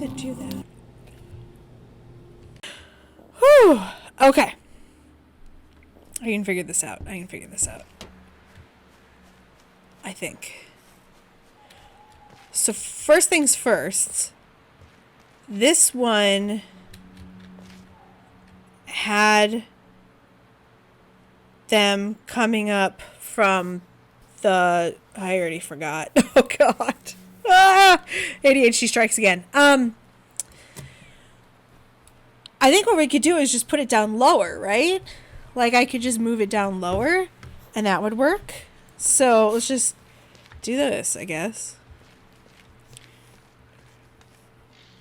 it do that? Whew. Okay. I can figure this out. I think. So first things first, this one had them coming up from the... I already forgot. Oh, God. Ah! ADHD strikes again. I think what we could do is just put it down lower, right? Like, I could just move it down lower, and that would work. So, let's just do this, I guess.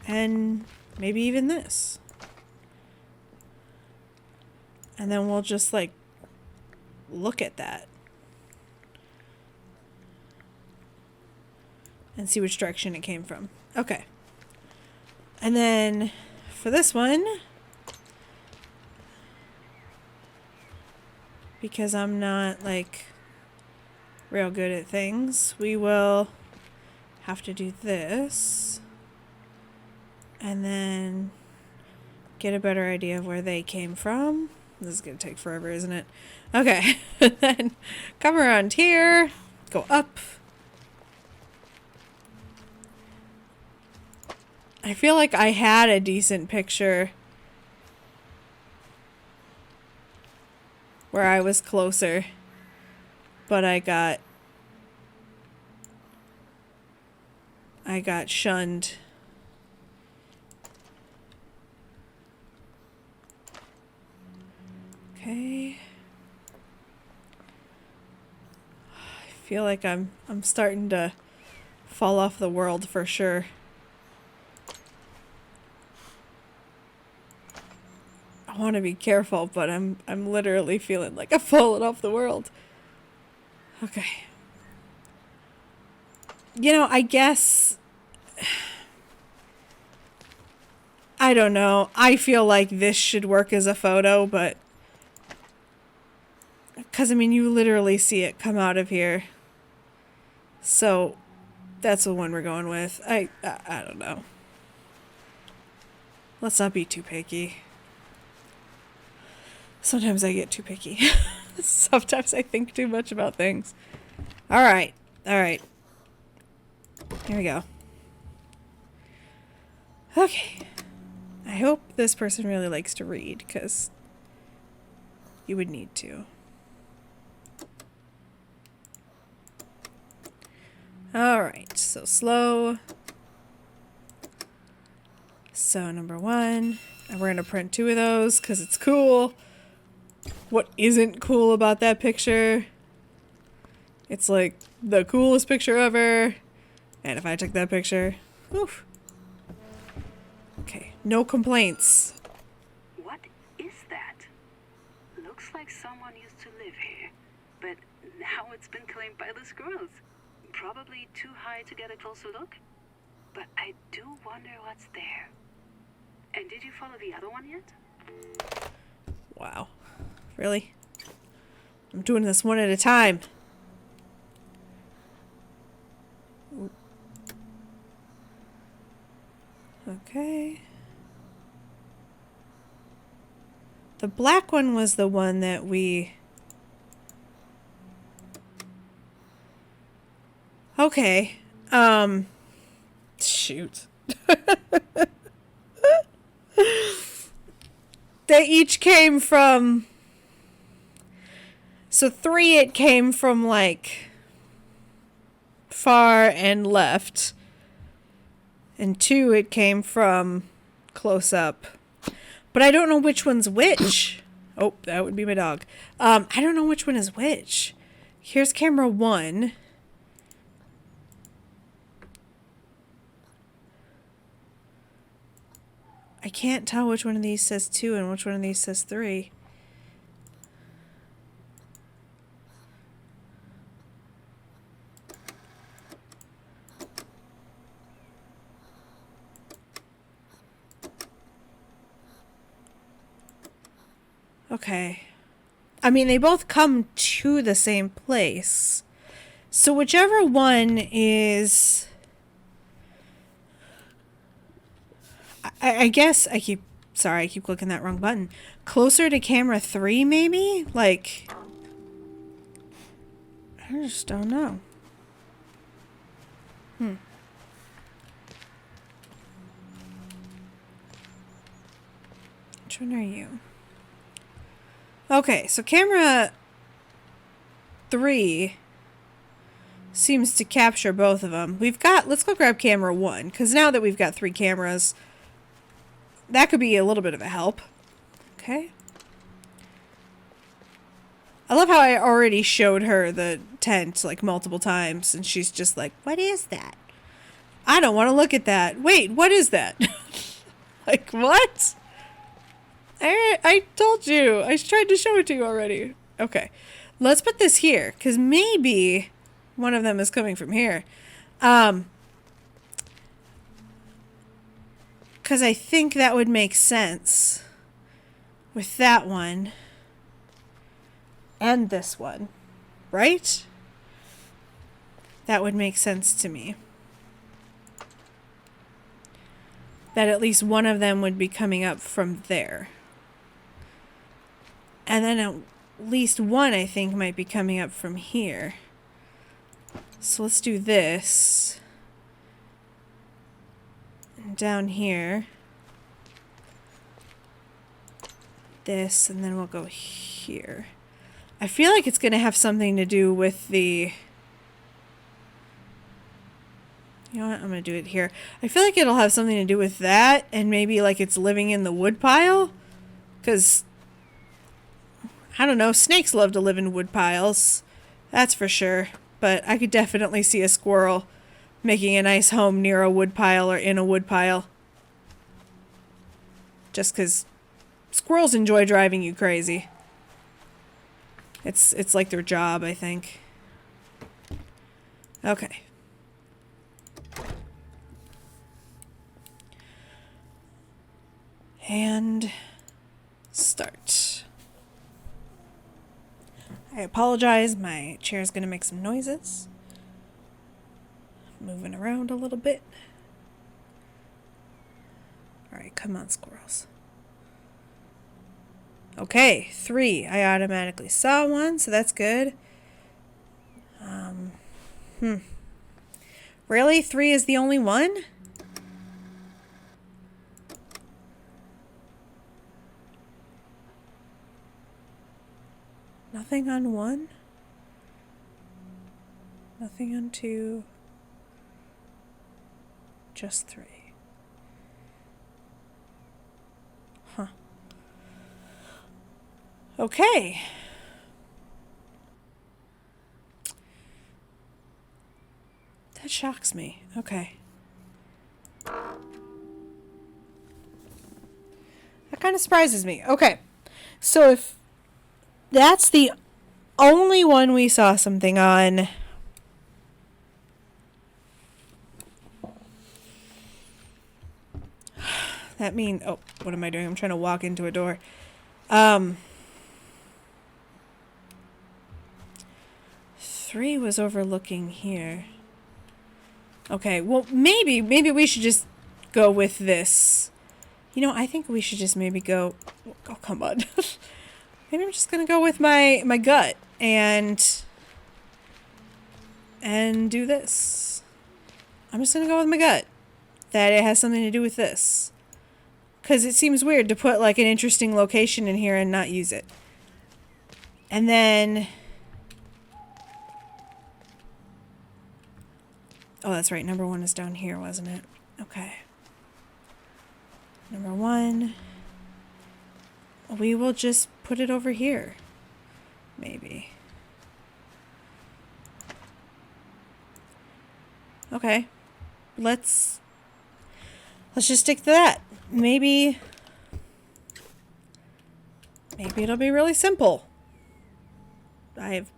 And maybe even this. And then we'll just, like, look at that. And see which direction it came from. Okay. And then, for this one... because I'm not, like, real good at things, we will have to do this. And then get a better idea of where they came from. This is going to take forever, isn't it? Okay. Then come around here. Go up. I feel like I had a decent picture where I was closer, but I got shunned. Okay. I feel like I'm starting to fall off the world for sure. I want to be careful, but I'm literally feeling like I'm falling off the world. Okay. You know, I guess... I don't know. I feel like this should work as a photo, but... because, I mean, you literally see it come out of here. So, that's the one we're going with. I don't know. Let's not be too picky. Sometimes I get too picky. Sometimes I think too much about things. Alright. Alright. Here we go. Okay. I hope this person really likes to read, because you would need to. Alright, so slow. So number 1. And we're going to print 2 of those, because it's cool. What isn't cool about that picture? It's like the coolest picture ever. And if I took that picture, oof. Okay, no complaints. What is that? Looks like someone used to live here, but now it's been claimed by the squirrels. Probably too high to get a closer look. But I do wonder what's there. And did you follow the other one yet? Wow. Really? I'm doing this one at a time. Okay. The black one was the one that we... okay. Shoot. They each came from... so 3, it came from, like, far and left. And 2, it came from close up. But I don't know which one's which. Oh, that would be my dog. I don't know which one is which. Here's camera 1. I can't tell which one of these says 2 and which one of these says 3. Okay. I mean, they both come to the same place. So whichever one is... I guess I keep... Sorry, I keep clicking that wrong button. Closer to camera 3, maybe? Like... I just don't know. Which one are you? Okay, so camera 3 seems to capture both of them. We've got... Let's go grab camera 1, because now that we've got 3 cameras, that could be a little bit of a help. Okay. I love how I already showed her the tent, like, multiple times, and she's just like, what is that? I don't want to look at that. Wait, what is that? Like, what? I told you. I tried to show it to you already. Okay. Let's put this here, because maybe one of them is coming from here. Because I think that would make sense with that one and this one, right? That would make sense to me. That at least one of them would be coming up from there. And then at least one, I think, might be coming up from here. So let's do this. And down here. This, and then we'll go here. I feel like it's going to have something to do with the... You know what? I'm going to do it here. I feel like it'll have something to do with that, and maybe like it's living in the wood pile. Because, I don't know, snakes love to live in wood piles. That's for sure. But I could definitely see a squirrel making a nice home near a wood pile or in a wood pile. Just because squirrels enjoy driving you crazy. It's like their job, I think. Okay. And start. I apologize, my chair is going to make some noises. Moving around a little bit. Alright, come on, squirrels. Okay, 3. I automatically saw one, so that's good. Really? 3 is the only one? Nothing on 1? Nothing on 2? Just 3. Huh. Okay. That shocks me. Okay. That kind of surprises me. Okay. So if that's the only one we saw something on, that means... Oh, what am I doing? I'm trying to walk into a door. 3 was overlooking here. Okay, well, maybe we should just go with this. You know, I think we should just maybe go... Oh, come on. Maybe I'm just gonna go with my gut and do this. I'm just gonna go with my gut. That it has something to do with this. Because it seems weird to put, like, an interesting location in here and not use it. And then... Oh, that's right. Number 1 is down here, wasn't it? Okay. Number 1. We will just put it over here. Maybe. Okay. Let's just stick to that. Maybe it'll be really simple. I have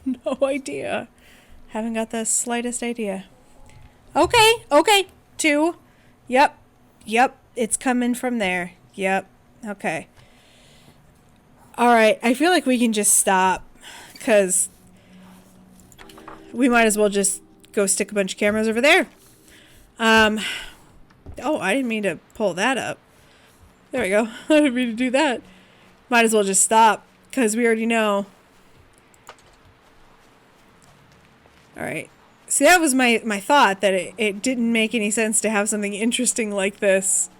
no idea. Haven't got the slightest idea. Okay. 2. Yep. It's coming from there. Yep. Okay. Alright, I feel like we can just stop. Because we might as well just go stick a bunch of cameras over there. Oh, I didn't mean to pull that up. There we go. I didn't mean to do that. Might as well just stop, because we already know. Alright. See, that was my thought, that it didn't make any sense to have something interesting like this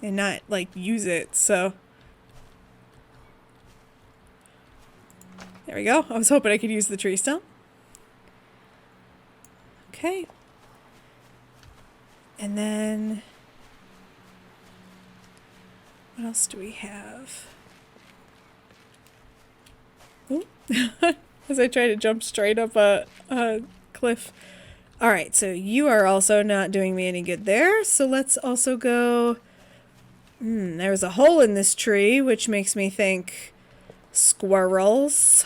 and not, like, use it, so. There we go. I was hoping I could use the tree stump. Okay. And then, what else do we have? Ooh. As I try to jump straight up a cliff. Alright, so you are also not doing me any good there. So let's also go... there's a hole in this tree, which makes me think squirrels.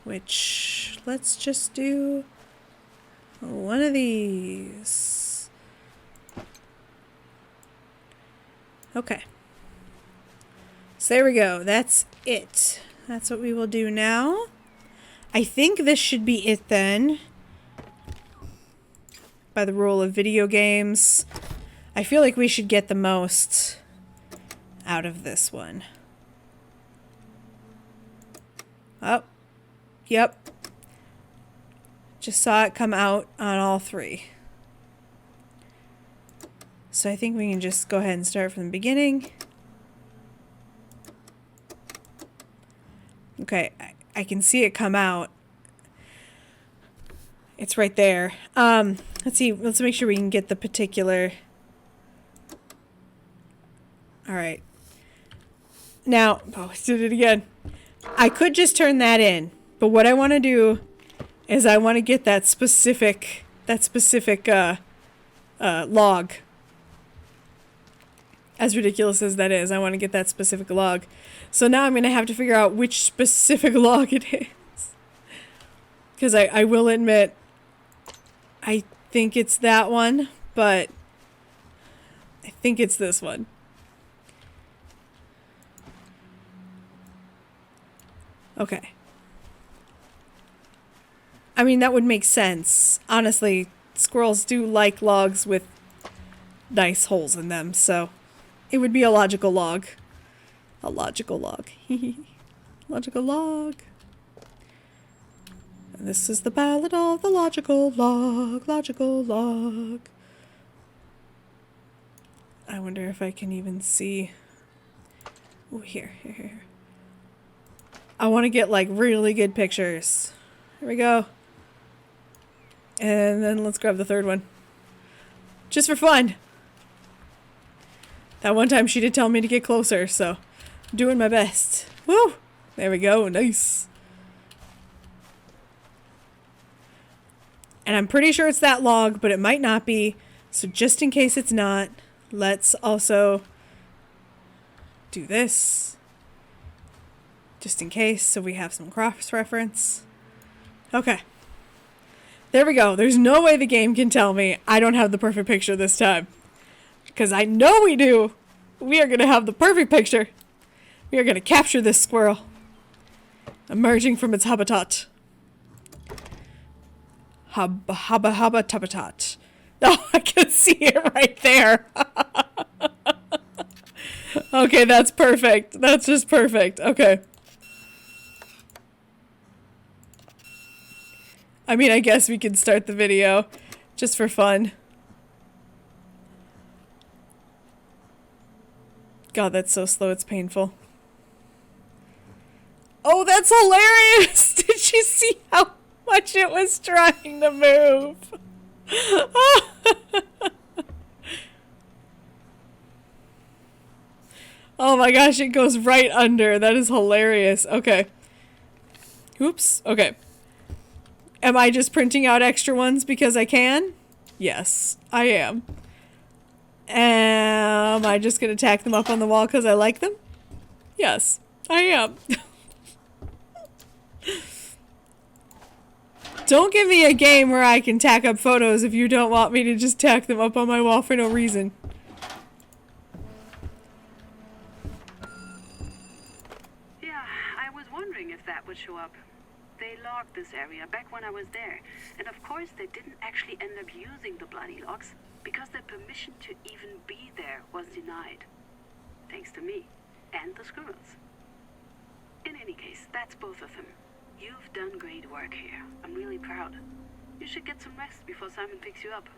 Which, let's just do one of these. Okay. So there we go. That's it. That's what we will do now. I think this should be it then. By the rule of video games. I feel like we should get the most out of this one. Oh. Yep. Just saw it come out on all three. So I think we can just go ahead and start from the beginning. Okay, I can see it come out. It's right there. Let's see. Let's make sure we can get the particular... Alright. Now, oh, I did it again. I could just turn that in, but what I want to do is I want to get that specific log. As ridiculous as that is, I want to get that specific log. So now I'm going to have to figure out which specific log it is. Because I will admit, I think it's that one, but I think it's this one. Okay. I mean, that would make sense. Honestly, squirrels do like logs with nice holes in them, so it would be a logical log. A logical log. Logical log. And this is the ballad of the logical log. Logical log. I wonder if I can even see. Oh, here. I want to get like really good pictures. Here we go. And then let's grab the third one. Just for fun. That one time she did tell me to get closer, so I'm doing my best. Woo! There we go. Nice. And I'm pretty sure it's that log, but it might not be. So just in case it's not, let's also do this. Just in case, so we have some cross-reference. Okay. There we go. There's no way the game can tell me I don't have the perfect picture this time. Because I know we do. We are going to have the perfect picture. We are going to capture this squirrel. Emerging from its habitat. Habitat. Oh, I can see it right there. Okay, that's perfect. That's just perfect. Okay. I mean, I guess we can start the video just for fun. God, that's so slow, it's painful. Oh, that's hilarious! Did you see how much it was trying to move? Oh my gosh, it goes right under. That is hilarious. Okay. Oops. Okay. Am I just printing out extra ones because I can? Yes, I am. Am I just gonna tack them up on the wall because I like them? Yes, I am. Don't give me a game where I can tack up photos if you don't want me to just tack them up on my wall for no reason. Yeah, I was wondering if that would show up. they logged this area back when I was there. And of course, they didn't actually end up using the bloody logs because their permission to even be there was denied. Thanks to me and the squirrels. In any case, that's both of them. You've done great work here. I'm really proud. You should get some rest before Simon picks you up.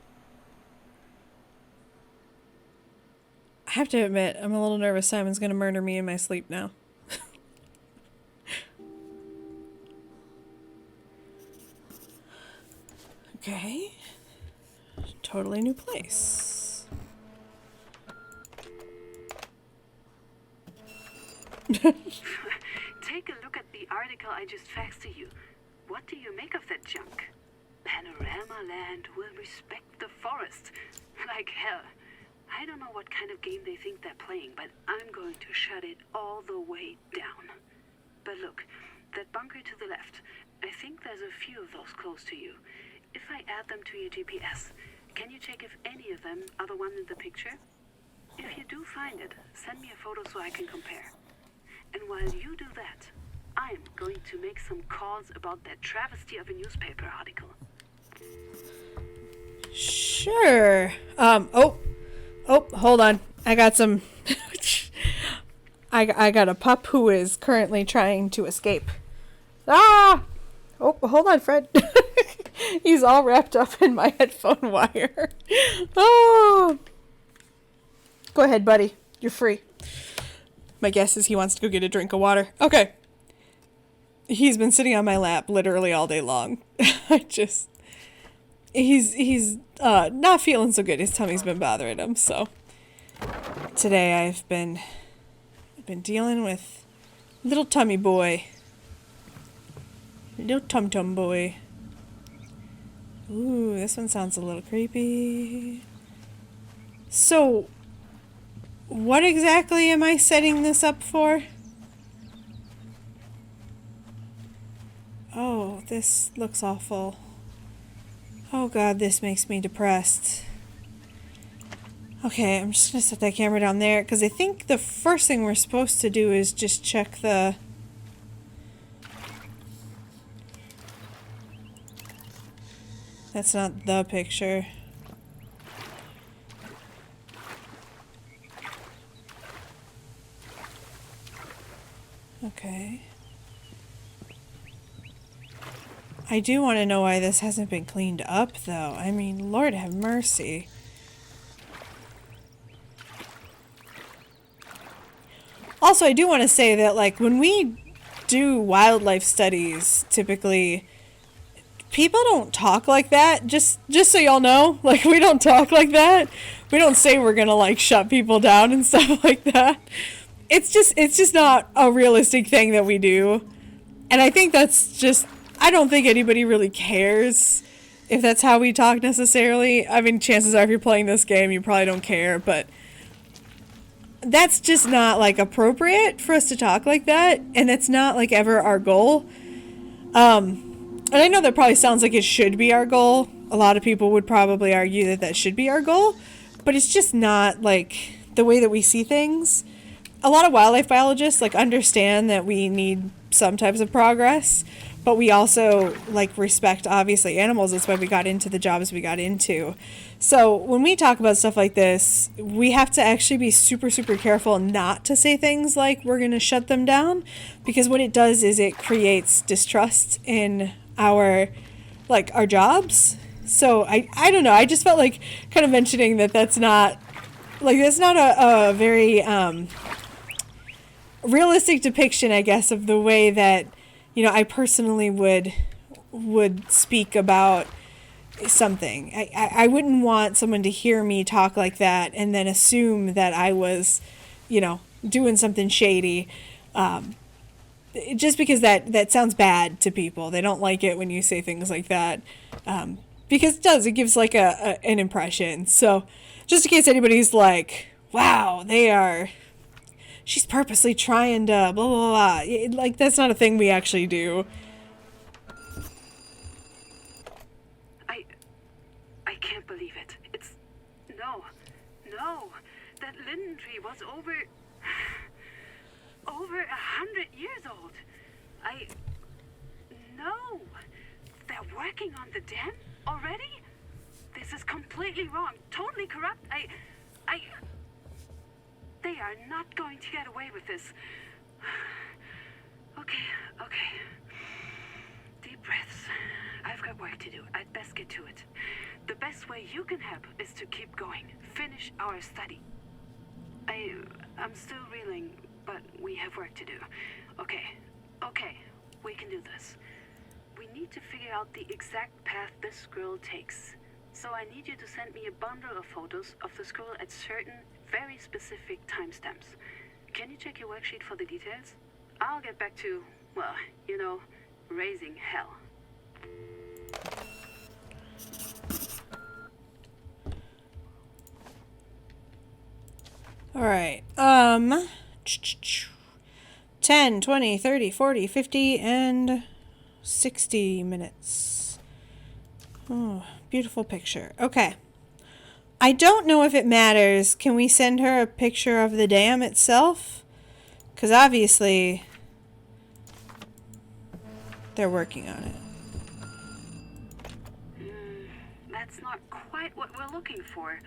I have to admit, I'm a little nervous Simon's gonna murder me in my sleep now. Okay. Totally new place. Take a look at the article I just faxed to you. What do you make of that junk? Panorama Land will respect the forest. Like hell. I don't know what kind of game they think they're playing, but I'm going to shut it all the way down. But look, that bunker to the left. I think there's a few of those close to you. If I add them to your GPS, can you check if any of them are the one in the picture? If you do find it, send me a photo so I can compare. And while you do that, I'm going to make some calls about that travesty of a newspaper article. Sure. Oh, hold on. I got some... I got a pup who is currently trying to escape. Ah! Oh, hold on, Fred. He's all wrapped up in my headphone wire. Oh! Go ahead, buddy. You're free. My guess is he wants to go get a drink of water. Okay. He's been sitting on my lap literally all day long. He's not feeling so good. His tummy's been bothering him, so today I've been dealing with little tummy boy. Little tum-tum boy. Ooh, this one sounds a little creepy. So, what exactly am I setting this up for? Oh, this looks awful. Oh god, this makes me depressed. Okay, I'm just gonna set that camera down there, because I think the first thing we're supposed to do is just check the... That's not the picture. Okay. I do want to know why this hasn't been cleaned up, though. I mean, Lord have mercy. Also, I do want to say that, like, when we do wildlife studies, typically... people don't talk like that, just so y'all know. Like, we don't talk like that. We don't say we're gonna, like, shut people down and stuff like that. It's just not a realistic thing that we do. And I think that's just, I don't think anybody really cares if that's how we talk necessarily. I mean, chances are if you're playing this game, you probably don't care, but that's just not, like, appropriate for us to talk like that. And that's not, like, ever our goal. And I know that probably sounds like it should be our goal. A lot of people would probably argue that that should be our goal, but it's just not, like, the way that we see things. A lot of wildlife biologists, like, understand that we need some types of progress, but we also, like, respect, obviously, animals. That's why we got into the jobs we got into. So when we talk about stuff like this, we have to actually be super, super careful not to say things like we're going to shut them down, because what it does is it creates distrust in our jobs. So I don't know, I just felt like kind of mentioning that's not a very realistic depiction, I guess, of the way that, you know, I personally would speak about something. I wouldn't want someone to hear me talk like that and then assume that I was, you know, doing something shady. Just because that sounds bad to people. They don't like it when you say things like that. Because it gives like an impression. So just in case anybody's like, wow, she's purposely trying to blah, blah, blah. Like, that's not a thing we actually do. I can't believe it. No. That linden tree was over 100 years old. No! They're working on the dam already? This is completely wrong. Totally corrupt. They are not going to get away with this. Okay. Deep breaths. I've got work to do. I'd best get to it. The best way you can help is to keep going. Finish our study. I'm still reeling, but we have work to do. Okay. We can do this. We need to figure out the exact path this squirrel takes. So I need you to send me a bundle of photos of the squirrel at certain, very specific timestamps. Can you check your worksheet for the details? I'll get back to, well, raising hell. All right. 10, 20, 30, 40, 50, and 60 minutes. Oh, beautiful picture. Okay. I don't know if it matters. Can we send her a picture of the dam itself? Because obviously they're working on it. That's not quite what we're looking for.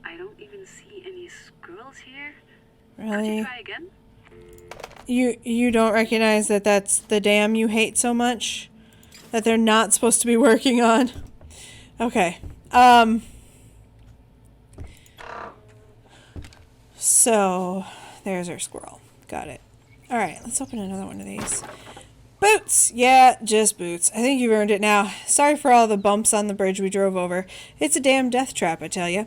I don't even see any squirrels here. Really? Could you try again? You don't recognize that that's the dam you hate so much? That they're not supposed to be working on? Okay. So, there's our squirrel. Got it. Alright, let's open another one of these. Boots! Yeah, just boots. I think you've earned it now. Sorry for all the bumps on the bridge we drove over. It's a damn death trap, I tell you.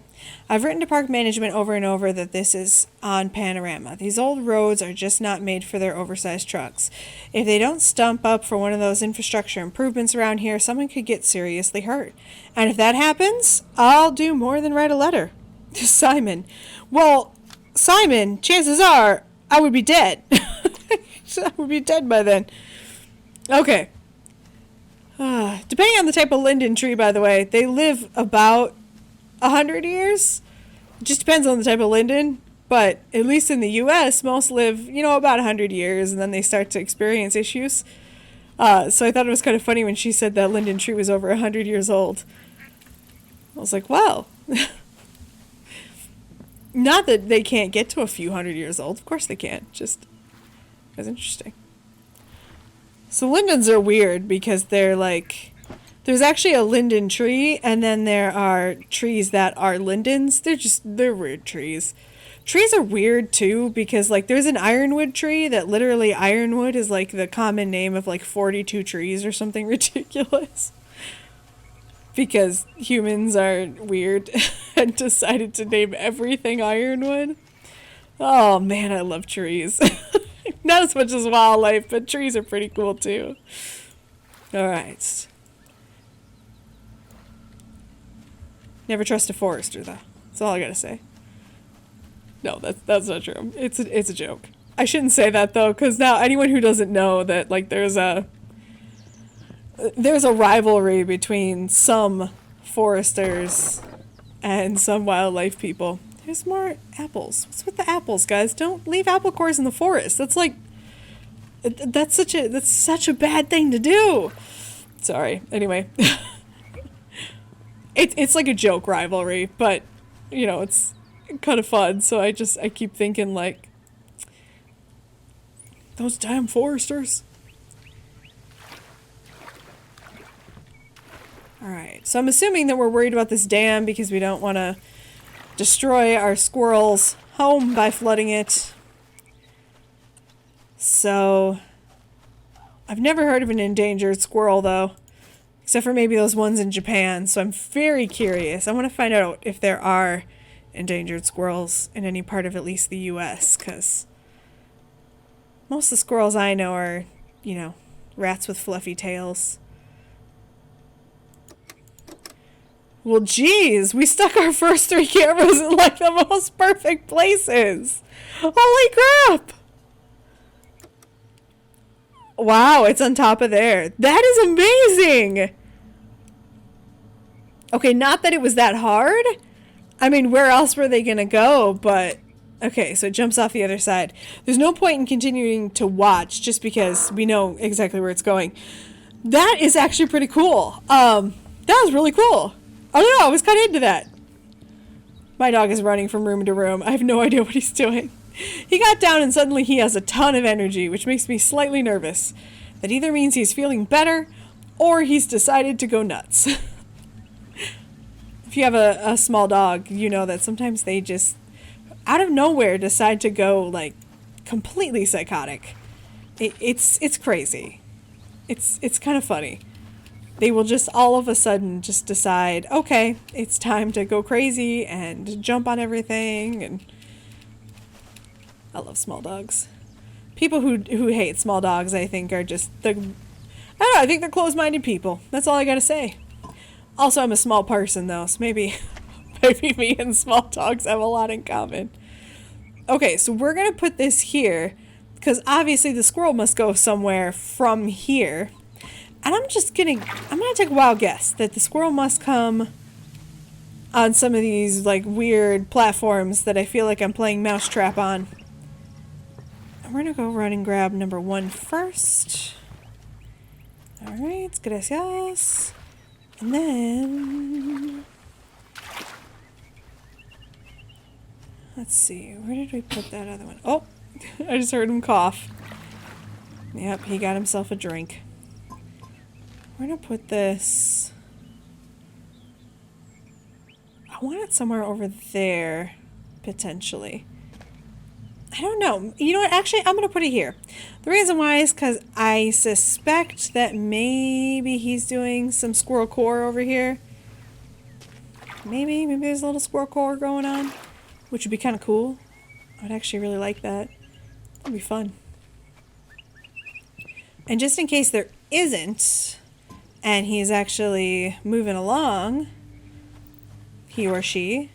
I've written to park management over and over that this is on Panorama. These old roads are just not made for their oversized trucks. If they don't stump up for one of those infrastructure improvements around here, someone could get seriously hurt. And if that happens, I'll do more than write a letter. To Simon. Well, Simon, chances are I would be dead. I would be dead by then. Okay. Depending on the type of linden tree, by the way, they live about 100 years. It just depends on the type of linden. But at least in the U.S., most live, about 100 years, and then they start to experience issues. So I thought it was kind of funny when she said that linden tree was over 100 years old. I was like, wow. Not that they can't get to a few hundred years old. Of course they can. Just, it was interesting. So lindens are weird because they're like, there's actually a linden tree, and then there are trees that are lindens. They're weird trees. Trees are weird too because like there's an ironwood tree that literally ironwood is like the common name of like 42 trees or something ridiculous. Because humans are weird and decided to name everything ironwood. Oh man, I love trees. Not as much as wildlife, but trees are pretty cool too. Alright. Never trust a forester though. That's all I gotta say. No, that's not true. It's a joke. I shouldn't say that though, because now anyone who doesn't know that like there's a rivalry between some foresters and some wildlife people. There's more apples. What's with the apples, guys? Don't leave apple cores in the forest. That's like that's such a bad thing to do. Sorry. Anyway. It's like a joke rivalry, but it's kind of fun. So I keep thinking like those damn foresters. Alright, so I'm assuming that we're worried about this dam because we don't want to destroy our squirrel's home by flooding it. So, I've never heard of an endangered squirrel though, except for maybe those ones in Japan, so I'm very curious. I want to find out if there are endangered squirrels in any part of at least the US, because most of the squirrels I know are, rats with fluffy tails. Well, geez, we stuck our first 3 cameras in like the most perfect places. Holy crap! Wow, it's on top of there. That is amazing! Okay, not that it was that hard. I mean, where else were they gonna go? But, okay, so it jumps off the other side. There's no point in continuing to watch just because we know exactly where it's going. That is actually pretty cool. That was really cool. I don't know, I was kind of into that. My dog is running from room to room. I have no idea what he's doing. He got down and suddenly he has a ton of energy, which makes me slightly nervous. That either means he's feeling better or he's decided to go nuts. If you have a small dog, you know that sometimes they just, out of nowhere, decide to go, like, completely psychotic. It's crazy. It's kind of funny. They will just all of a sudden just decide, okay, it's time to go crazy and jump on everything. And I love small dogs. People who hate small dogs, I think, are just I don't know, I think they're closed-minded people. That's all I gotta say. Also, I'm a small person, though, so maybe me and small dogs have a lot in common. Okay, so we're gonna put this here, because obviously the squirrel must go somewhere from here. And I'm gonna take a wild guess that the squirrel must come on some of these, like, weird platforms that I feel like I'm playing Mousetrap on. And we're gonna go run and grab number 1 first. Alright, gracias. And then... let's see, where did we put that other one? Oh, I just heard him cough. Yep, he got himself a drink. We're gonna put this... I want it somewhere over there, potentially. I don't know. You know what? Actually, I'm gonna put it here. The reason why is because I suspect that maybe he's doing some squirrel core over here. Maybe there's a little squirrel core going on, which would be kind of cool. I would actually really like that. That'd be fun. And just in case there isn't, and he's actually moving along, he or she,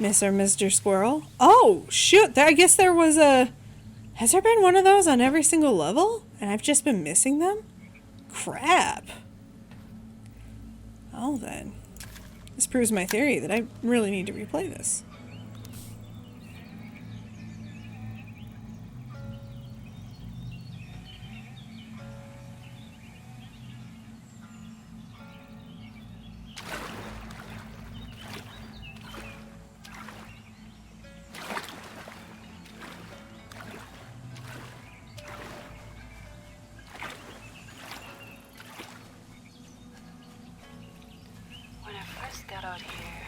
Miss or Mr. Squirrel. Oh, shoot, I guess there was a... Has there been one of those on every single level? And I've just been missing them? Crap. Oh, then. This proves my theory that I really need to replay this. Out here,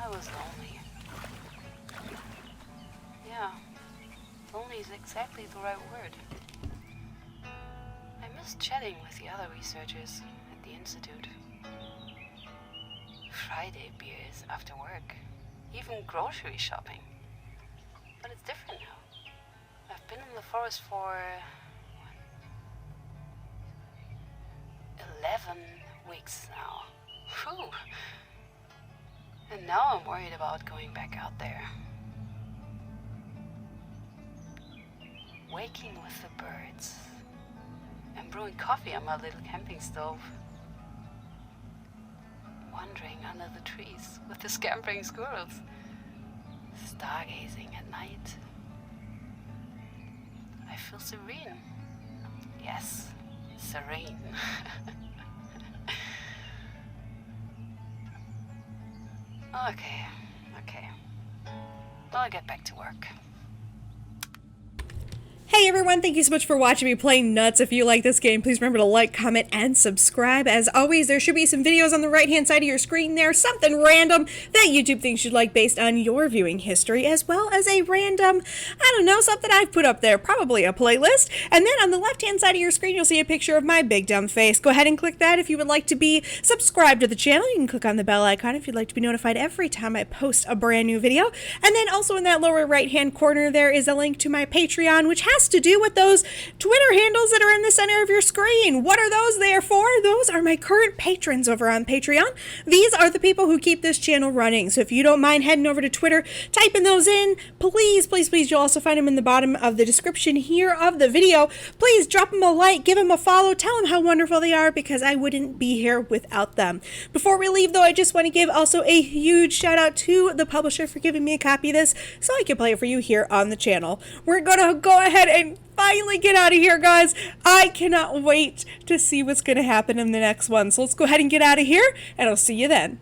I was lonely. Yeah, lonely is exactly the right word. I missed chatting with the other researchers at the Institute. Friday beers after work, even grocery shopping. But it's different now. I've been in the forest for 11 weeks now. Whew. And now I'm worried about going back out there. Waking with the birds. And brewing coffee on my little camping stove. Wandering under the trees with the scampering squirrels. Stargazing at night. I feel serene. Yes, serene. Okay. I'll get back to work. Hey everyone, thank you so much for watching me play Nuts. If you like this game, please remember to like, comment, and subscribe. As always, there should be some videos on the right-hand side of your screen there, something random that YouTube thinks you'd like based on your viewing history, as well as a random, I don't know, something I've put up there, probably a playlist. And then on the left-hand side of your screen, you'll see a picture of my big dumb face. Go ahead and click that if you would like to be subscribed to the channel. You can click on the bell icon if you'd like to be notified every time I post a brand new video. And then also in that lower right-hand corner, there is a link to my Patreon, which has to do with those Twitter handles that are in the center of your screen. What are those there for? Those are my current patrons over on Patreon. These are the people who keep this channel running. So if you don't mind heading over to Twitter, typing those in, please, please, please, you'll also find them in the bottom of the description here of the video. Please drop them a like, give them a follow, tell them how wonderful they are, because I wouldn't be here without them. Before we leave, though, I just want to give also a huge shout out to the publisher for giving me a copy of this so I can play it for you here on the channel. We're going to go ahead ahead and finally get out of here, guys. I cannot wait to see what's going to happen in the next one. So let's go ahead and get out of here, and I'll see you then.